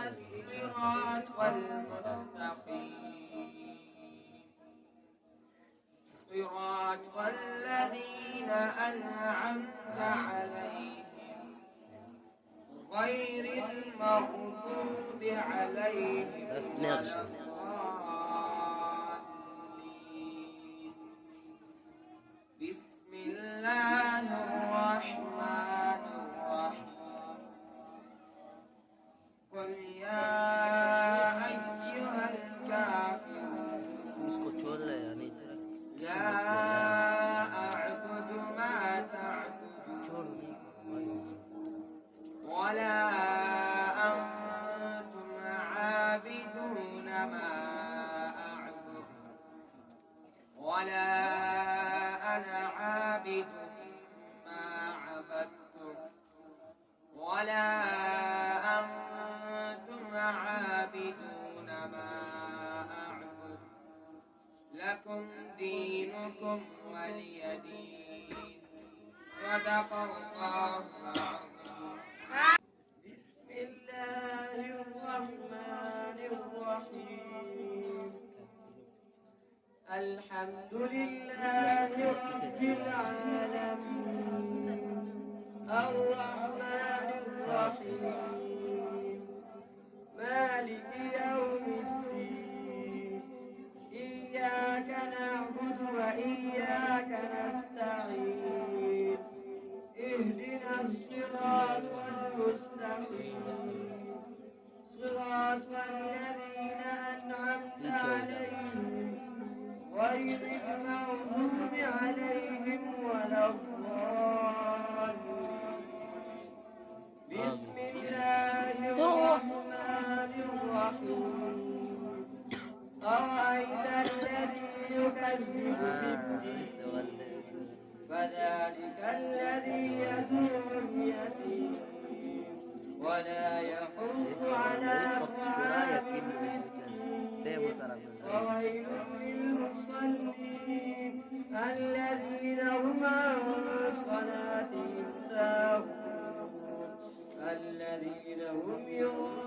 الصراط المستقيم صراط الذين أنعمت عليهم غير المغضوب عليهم ولا الضالين. بسم الله الرحمن الرحيم. قل يا أيها الكافرون لا أعبد ما تعبدون ولا أنتم عابدون ما أعبد ولا أنا عابد ما عبدتم ولا أنتم عابدون ما أعبد لكم دينكم ولي دين. صدق الله العظيم. بسم الله الرحمن الرحيم. الحمد لله رب العالمين الرحمن الرحيم مالك يوم الدين إياك نعبد وإياك نستعين اهدنا الصراط المستقيم صراط الذين أنعمت عليهم غير المغضوب عليهم ولا الضالين. بسم الله الرحمن الرحيم. أرأيت الذي يكذب بالدين فذلك الذي يدعو اليتيم ولا يحض على طعام المسكين وويل للمصلين الذين هم عن صلاتهم ساهون الذين هم يراءون